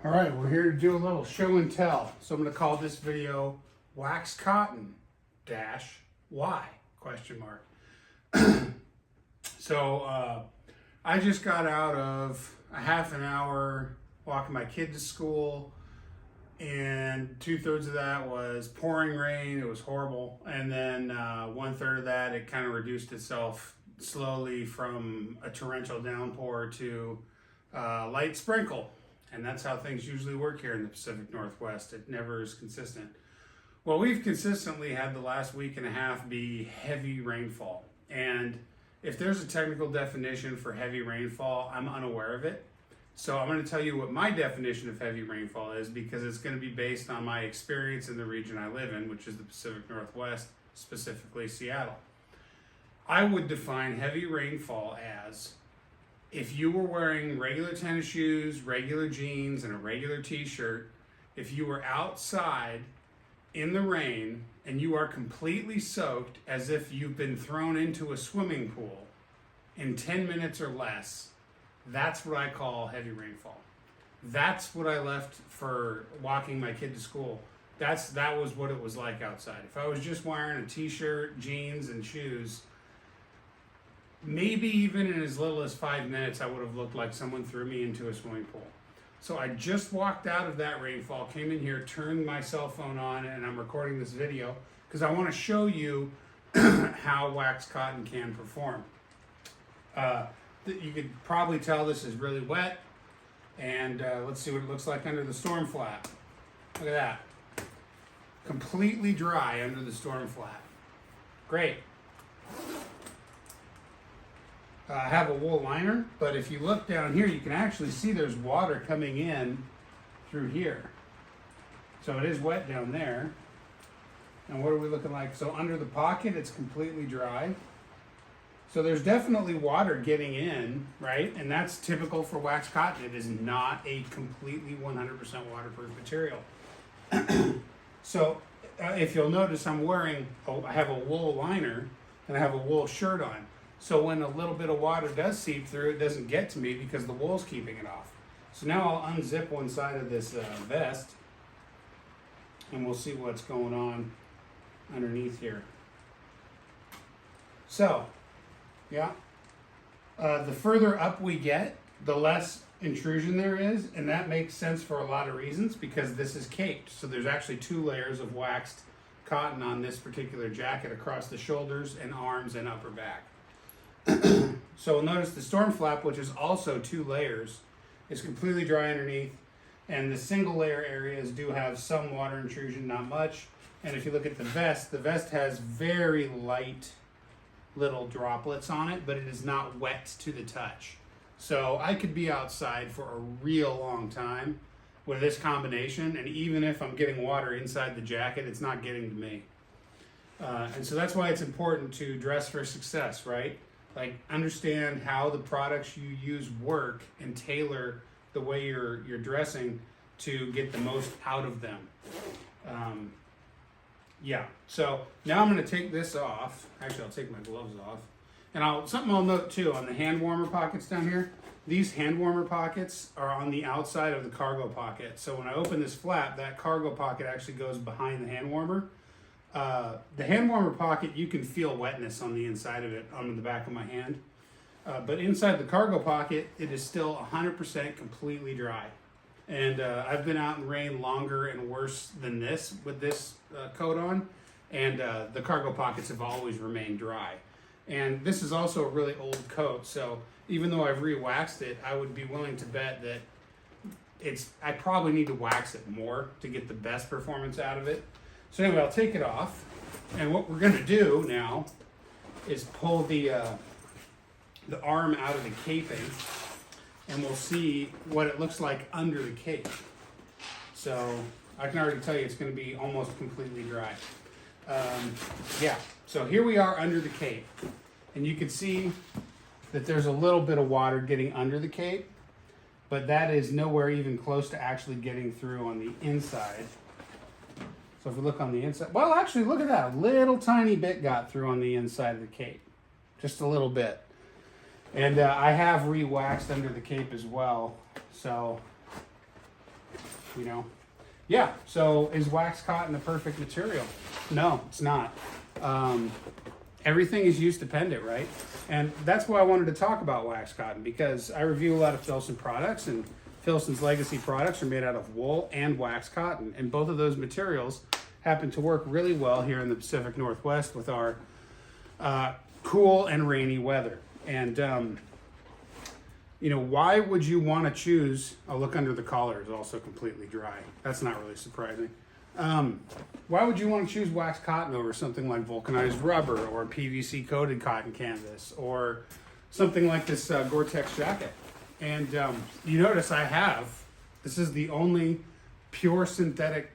All right, we're here to do a little show and tell. So I'm going to call this video Wax Cotton dash Why question mark. So I just got out of a half an hour walking my kid to school, and 2/3 of that was pouring rain. It was horrible. And then 1/3 of that, it kind of reduced itself slowly from a torrential downpour to light sprinkle. And that's how things usually work here in the Pacific Northwest. It never is consistent. Well, we've consistently had the last week and a half be heavy rainfall. And if there's a technical definition for heavy rainfall, I'm unaware of it. So I'm going to tell you what my definition of heavy rainfall is, because it's going to be based on my experience in the region I live in, which is the Pacific Northwest, specifically Seattle. I would define heavy rainfall as if you were wearing regular tennis shoes, regular jeans, and a regular t-shirt, if you were outside in the rain and you are completely soaked as if you've been thrown into a swimming pool in 10 minutes or less, that's what I call heavy rainfall. That's what I left for walking my kid to school. That was what it was like outside. If I was just wearing a t-shirt, jeans, and shoes, maybe even in as little as 5 minutes, I would have looked like someone threw me into a swimming pool. So I just walked out of that rainfall, came in here, turned my cell phone on, and I'm recording this video because I want to show you how wax cotton can perform. You could probably tell this is really wet, and let's see what it looks like under the storm flap. Look at that. Completely dry under the storm flap. Great. I have a wool liner, but if you look down here, you can actually see there's water coming in through here. So it is wet down there. And what are we looking like? So under the pocket, it's completely dry. So there's definitely water getting in, right? And that's typical for wax cotton. It is not a completely 100% waterproof material. So if you'll notice, I have a wool liner and I have a wool shirt on. So when a little bit of water does seep through, it doesn't get to me because the wool's keeping it off. So now I'll unzip one side of this vest, and we'll see what's going on underneath here. So, yeah, the further up we get, the less intrusion there is, and that makes sense for a lot of reasons because this is caped. So there's actually 2 layers of waxed cotton on this particular jacket across the shoulders and arms and upper back. So notice the storm flap, which is also 2 layers, is completely dry underneath, and the single layer areas do have some water intrusion, not much. And if you look at the vest has very light little droplets on it, but it is not wet to the touch. So I could be outside for a real long time with this combination, and even if I'm getting water inside the jacket, it's not getting to me. And so that's why it's important to dress for success, right? Like, understand how the products you use work and tailor the way you're dressing to get the most out of them. Yeah, so now I'm going to take this off. Actually, I'll take my gloves off. And something I'll note too, on the hand warmer pockets down here, these hand warmer pockets are on the outside of the cargo pocket. So when I open this flap, that cargo pocket actually goes behind the hand warmer. The hand warmer pocket, you can feel wetness on the inside of it, on the back of my hand. But inside the cargo pocket, it is still 100% completely dry. And I've been out in rain longer and worse than this with this coat on. And the cargo pockets have always remained dry. And this is also a really old coat. So even though I've re-waxed it, I would be willing to bet that I probably need to wax it more to get the best performance out of it. So anyway, I'll take it off, and what we're going to do now is pull the arm out of the caping, and we'll see what it looks like under the cape. So I can already tell you it's going to be almost completely dry. Yeah, so here we are under the cape, and you can see that there's a little bit of water getting under the cape, but that is nowhere even close to actually getting through on the inside. So if we look on the inside, well, actually, look at that. A little tiny bit got through on the inside of the cape. Just a little bit. And I have re-waxed under the cape as well. So you know. Yeah, so is wax cotton the perfect material? No, it's not. Everything is use dependent, right? And that's why I wanted to talk about wax cotton, because I review a lot of Filson products, and Filson's legacy products are made out of wool and wax cotton. And both of those materials happen to work really well here in the Pacific Northwest with our cool and rainy weather. And, you know, why would you want to choose, oh, look under the collar is also completely dry. That's not really surprising. Why would you want to choose wax cotton over something like vulcanized rubber or PVC coated cotton canvas or something like this Gore-Tex jacket? And you notice this is the only pure synthetic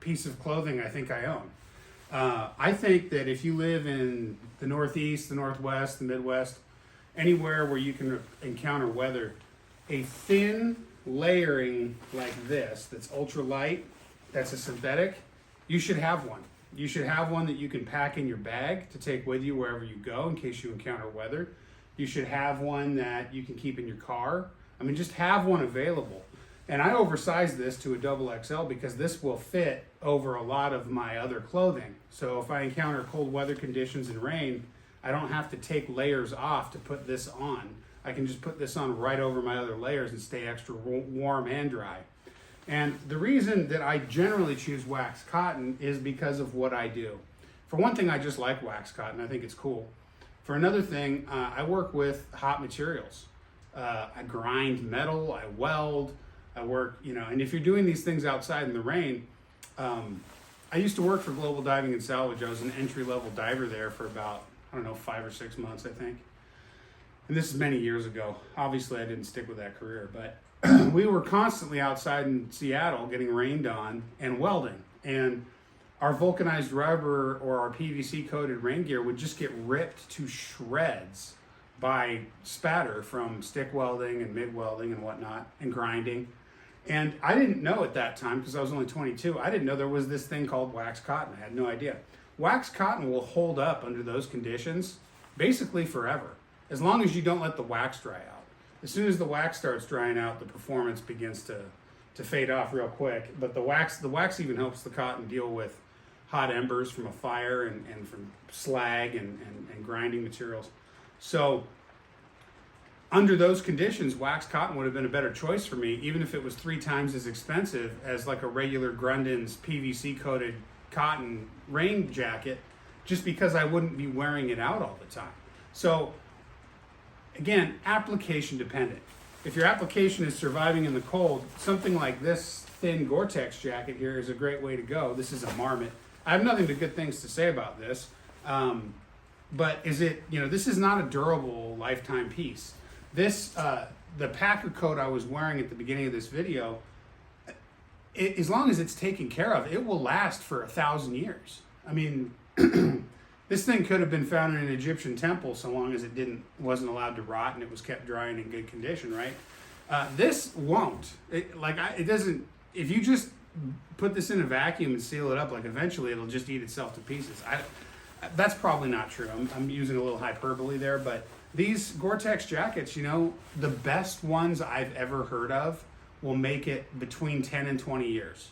piece of clothing I think I own. I think that if you live in the Northeast, the Northwest, the Midwest, anywhere where you can encounter weather, a thin layering like this that's ultra light, that's a synthetic, you should have one. You should have one that you can pack in your bag to take with you wherever you go in case you encounter weather. You should have one that you can keep in your car. I mean, just have one available. And I oversized this to a double XL because this will fit over a lot of my other clothing. So if I encounter cold weather conditions and rain, I don't have to take layers off to put this on. I can just put this on right over my other layers and stay extra warm and dry. And the reason that I generally choose wax cotton is because of what I do. For one thing, I just like wax cotton. I think it's cool. For another thing, I work with hot materials. I grind metal, I weld, I work, you know, and if you're doing these things outside in the rain, I used to work for Global Diving and Salvage. I was an entry-level diver there for about, I don't know, 5 or 6 months, I think. And this is many years ago. Obviously, I didn't stick with that career, but we were constantly outside in Seattle getting rained on and welding. And our vulcanized rubber or our PVC coated rain gear would just get ripped to shreds by spatter from stick welding and MIG welding and whatnot and grinding. And I didn't know at that time, because I was only 22, I didn't know there was this thing called wax cotton. I had no idea. Wax cotton will hold up under those conditions basically forever, as long as you don't let the wax dry out. As soon as the wax starts drying out, the performance begins to fade off real quick. But the wax even helps the cotton deal with hot embers from a fire and from slag and grinding materials. So under those conditions, wax cotton would have been a better choice for me, even if it was 3 times as expensive as like a regular Grundon's PVC coated cotton rain jacket, just because I wouldn't be wearing it out all the time. So again, application dependent. If your application is surviving in the cold, something like this thin Gore-Tex jacket here is a great way to go. This is a Marmot. I have nothing but good things to say about this. But is it, you know, this is not a durable lifetime piece. This, the Packer coat I was wearing at the beginning of this video, as long as it's taken care of, it will last for 1,000 years. I mean, this thing could have been found in an Egyptian temple so long as it wasn't allowed to rot and it was kept dry and in good condition, right? This won't. It doesn't, if you just put this in a vacuum and seal it up, like eventually it'll just eat itself to pieces. That's probably not true. I'm using a little hyperbole there, but these Gore-Tex jackets, you know, the best ones I've ever heard of will make it between 10 and 20 years.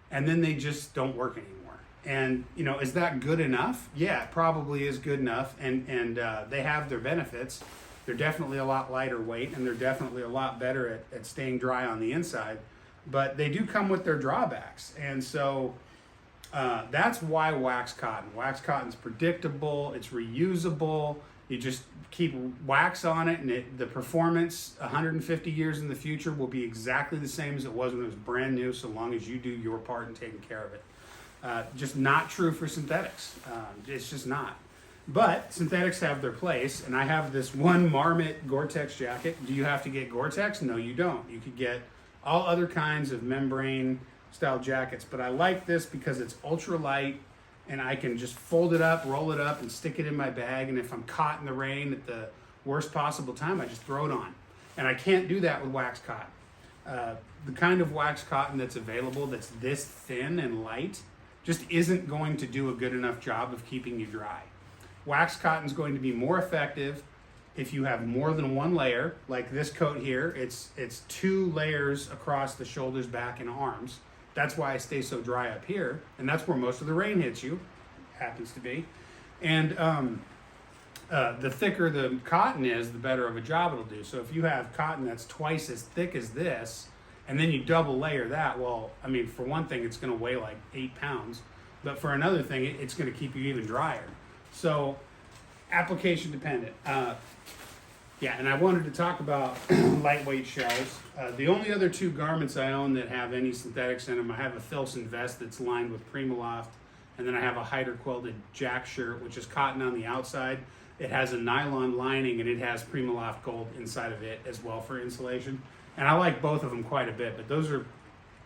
And then they just don't work anymore. And, you know, is that good enough? Yeah, it probably is good enough. And they have their benefits. They're definitely a lot lighter weight, and they're definitely a lot better at staying dry on the inside. But they do come with their drawbacks. And so that's why wax cotton. Wax cotton's predictable, it's reusable. You just keep wax on it, and the performance 150 years in the future will be exactly the same as it was when it was brand new, so long as you do your part in taking care of it. Just not true for synthetics. It's just not. But synthetics have their place, and I have this one Marmot Gore-Tex jacket. Do you have to get Gore-Tex? No, you don't. You could get all other kinds of membrane style jackets, but I like this because it's ultra light, and I can just fold it up, roll it up, and stick it in my bag. And if I'm caught in the rain at the worst possible time, I just throw it on. And I can't do that with wax cotton. The kind of wax cotton that's available that's this thin and light just isn't going to do a good enough job of keeping you dry. Wax cotton is going to be more effective if you have more than one layer, like this coat here, it's 2 layers across the shoulders, back, and arms. That's why I stay so dry up here, and that's where most of the rain hits you, happens to be. And the thicker the cotton is, the better of a job it'll do. So if you have cotton that's twice as thick as this, and then you double layer that, well, I mean, for one thing, it's going to weigh like 8 pounds. But for another thing, it's going to keep you even drier. So application dependent. Yeah, and I wanted to talk about lightweight shells. The only other 2 garments I own that have any synthetics in them, I have a Filson vest that's lined with Primaloft, and then I have a Hyder quilted jack shirt, which is cotton on the outside. It has a nylon lining, and it has Primaloft gold inside of it as well for insulation. And I like both of them quite a bit, but those are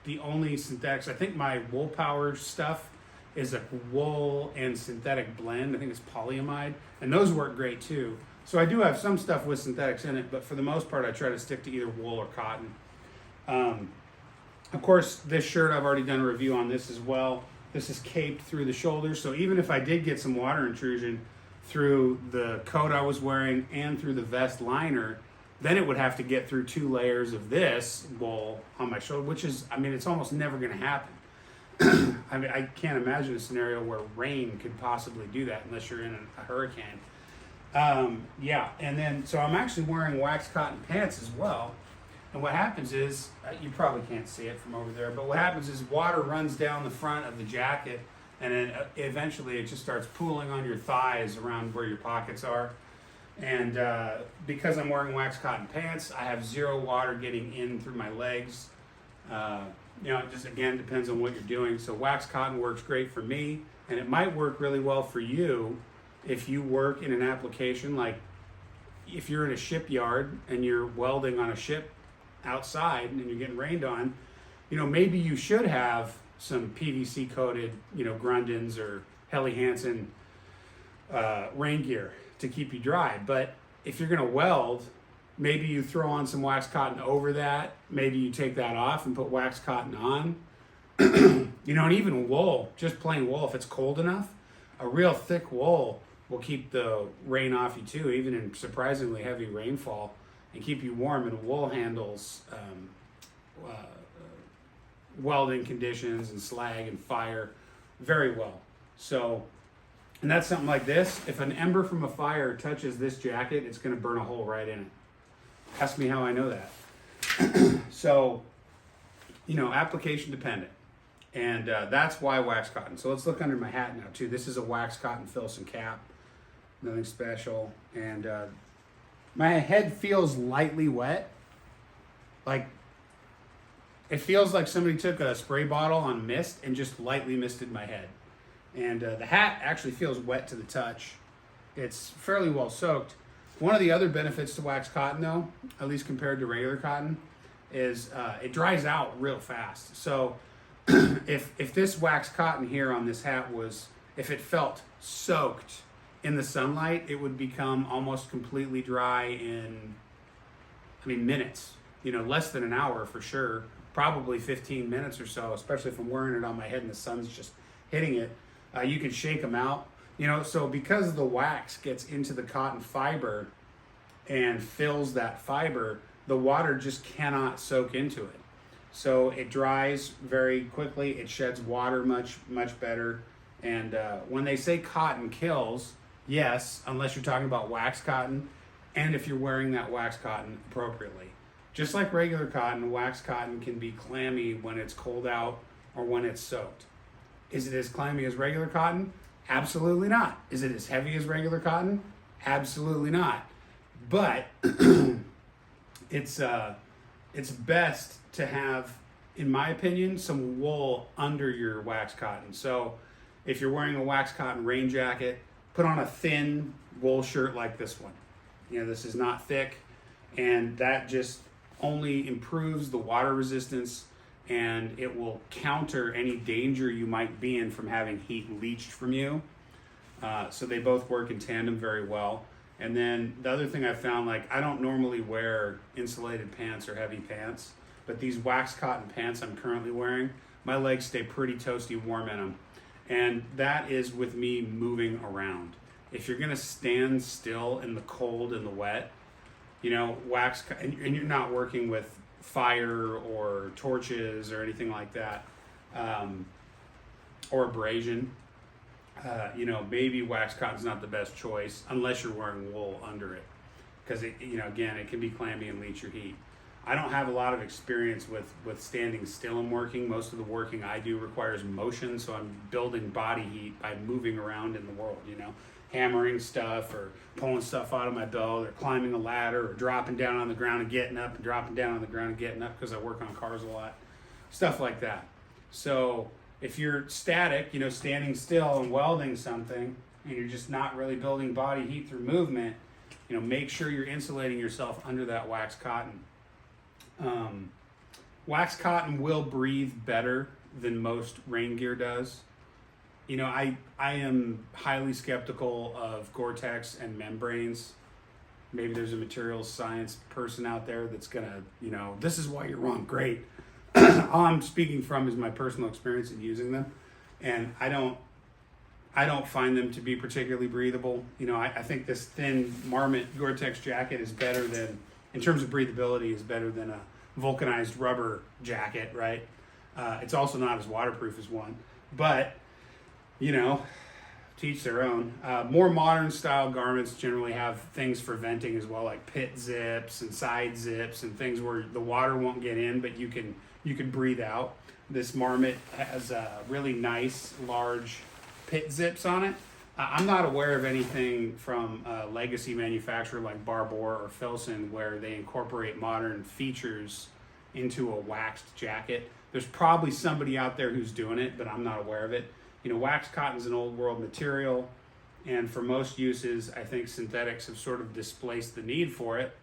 the only synthetics. I think my Wool Power stuff is a wool and synthetic blend. I think it's polyamide, and those work great too. So I do have some stuff with synthetics in it, but for the most part, I try to stick to either wool or cotton. Of course, this shirt, I've already done a review on this as well. This is caped through the shoulders, so even if I did get some water intrusion through the coat I was wearing and through the vest liner, then it would have to get through 2 layers of this wool on my shoulder, which is, I mean, it's almost never going to happen. I mean, I can't imagine a scenario where rain could possibly do that unless you're in a hurricane. Yeah, and then, so I'm actually wearing wax cotton pants as well. And what happens is, you probably can't see it from over there, but what happens is water runs down the front of the jacket, and then eventually it just starts pooling on your thighs around where your pockets are. And because I'm wearing wax cotton pants, I have 0 water getting in through my legs. You know, it just, again, depends on what you're doing. So wax cotton works great for me, and it might work really well for you if you work in an application like if you're in a shipyard and you're welding on a ship outside and you're getting rained on. You know, maybe you should have some PVC coated, you know, Grundens or Helly Hansen rain gear to keep you dry. But if you're going to weld, maybe you throw on some wax cotton over that. Maybe you take that off and put wax cotton on. You know, and even wool, just plain wool, if it's cold enough, a real thick wool will keep the rain off you too, even in surprisingly heavy rainfall, and keep you warm. And wool handles welding conditions and slag and fire very well. So, and that's something like this. If an ember from a fire touches this jacket, it's going to burn a hole right in it. Ask me how I know that. So, you know, application dependent. And that's why wax cotton. So let's look under my hat now too. This is a wax cotton Filson cap. Nothing special. And my head feels lightly wet. Like, it feels like somebody took a spray bottle on mist and just lightly misted my head. And the hat actually feels wet to the touch. It's fairly well soaked. One of the other benefits to wax cotton, though, at least compared to regular cotton, is it dries out real fast. So if this wax cotton here on this hat if it felt soaked in the sunlight, it would become almost completely dry in, I mean, minutes. You know, less than an hour for sure. Probably 15 minutes or so, especially if I'm wearing it on my head and the sun's just hitting it. You can shake them out. You know, so because the wax gets into the cotton fiber and fills that fiber, the water just cannot soak into it. So it dries very quickly. It sheds water much better. And when they say cotton kills, yes, unless you're talking about wax cotton, and if you're wearing that wax cotton appropriately. Just like regular cotton, wax cotton can be clammy when it's cold out or when it's soaked. Is it as clammy as regular cotton? Absolutely not. Is it as heavy as regular cotton? Absolutely not. But it's best to have, in my opinion, some wool under your wax cotton. So if you're wearing a wax cotton rain jacket, put on a thin wool shirt like this one. You know, this is not thick, and that just only improves the water resistance, and it will counter any danger you might be in from having heat leached from you. So they both work in tandem very well. And then the other thing I found, like, I don't normally wear insulated pants or heavy pants, but these wax cotton pants I'm currently wearing, my legs stay pretty toasty warm in them. And that is with me moving around. if you're gonna stand still in the cold and the wet, you know, and you're not working with fire or torches or anything like that, or abrasion, you know, maybe wax cotton's not the best choice unless you're wearing wool under it, because it, you know, again, it can be clammy and leach your heat. I don't have a lot of experience with standing still and working. Most of the working I do requires motion, so I'm building body heat by moving around in the world, you know, hammering stuff or pulling stuff out of my belt or climbing a ladder or dropping down on the ground and getting up and dropping down on the ground and getting up, because I work on cars a lot, stuff like that. So if you're static, you know, standing still and welding something, and you're just not really building body heat through movement, you know, make sure you're insulating yourself under that wax cotton. Wax cotton will breathe better than most rain gear does. You know, I am highly skeptical of Gore-Tex and membranes. Maybe there's a materials science person out there that's gonna, you know, this is why you're wrong. Great. All I'm speaking from is my personal experience in using them, and I don't find them to be particularly breathable. You know, I think this thin Marmot Gore-Tex jacket is better than, in terms of breathability, is better than a vulcanized rubber jacket, right? It's also not as waterproof as one, but, you know, to each their own. More modern style garments generally have things for venting as well, like pit zips and side zips and things where the water won't get in, but you can breathe out. This Marmot has really nice, large pit zips on it. I'm not aware of anything from a legacy manufacturer like Barbour or Filson where they incorporate modern features into a waxed jacket. There's probably somebody out there who's doing it, but I'm not aware of it. You know, wax cotton is an old world material, and for most uses, I think synthetics have sort of displaced the need for it,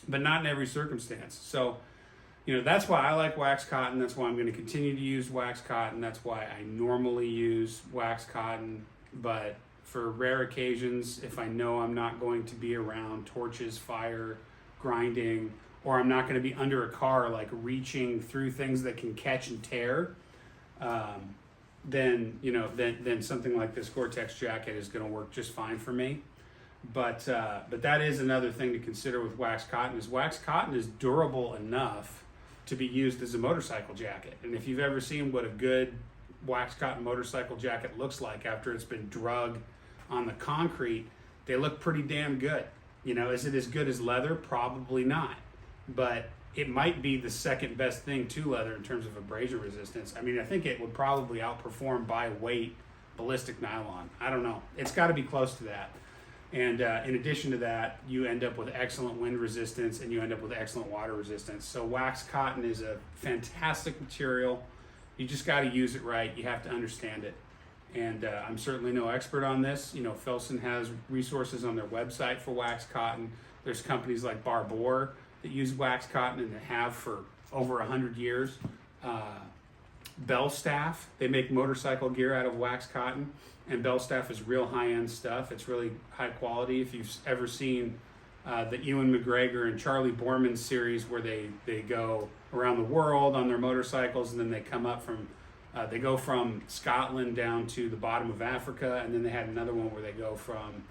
but not in every circumstance. So, you know, that's why I like wax cotton. That's why I'm going to continue to use wax cotton. That's why I normally use wax cotton. But for rare occasions, if I know I'm not going to be around torches, fire, grinding, or I'm not going to be under a car, like reaching through things that can catch and tear, then, you know, then something like this Gore-Tex jacket is going to work just fine for me. But that is another thing to consider with wax cotton, is wax cotton is durable enough to be used as a motorcycle jacket. And if you've ever seen what a good wax cotton motorcycle jacket looks like after it's been drug on the concrete, they look pretty damn good. You know, is it as good as leather? Probably not. But it might be the second best thing to leather in terms of abrasion resistance. I mean, I think it would probably outperform by weight ballistic nylon. I don't know. It's got to be close to that. And in addition to that, you end up with excellent wind resistance and you end up with excellent water resistance. So wax cotton is a fantastic material. You just got to use it right. You have to understand it. And I'm certainly no expert on this. You know, Filson has resources on their website for wax cotton. There's companies like Barbour that use wax cotton and that have for over 100 years. Belstaff, they make motorcycle gear out of wax cotton, and Belstaff is real high-end stuff. It's really high quality. If you've ever seen the Ewan McGregor and Charlie Borman series where they go around the world on their motorcycles, and then they come up from, they go from Scotland down to the bottom of Africa, and then they had another one where they go from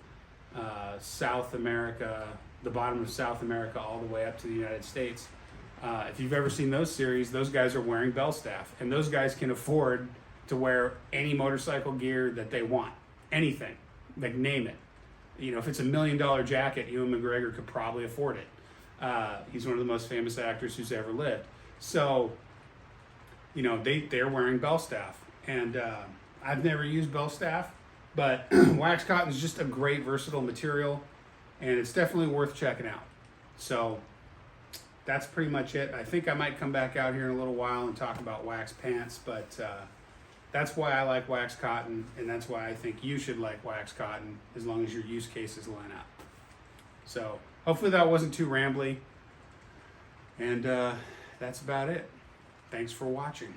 South America, the bottom of South America, all the way up to the United States. If you've ever seen those series, those guys are wearing Belstaff, and those guys can afford to wear any motorcycle gear that they want, anything, like name it. You know, if it's $1 million jacket, Ewan McGregor could probably afford it. He's one of the most famous actors who's ever lived. So, you know, they're wearing Belstaff, and I've never used Belstaff, but wax cotton is just a great versatile material, and it's definitely worth checking out. So that's pretty much it. I think I might come back out here in a little while and talk about wax pants, but that's why I like wax cotton, and that's why I think you should like wax cotton, as long as your use cases line up. So hopefully that wasn't too rambly, and that's about it. Thanks for watching.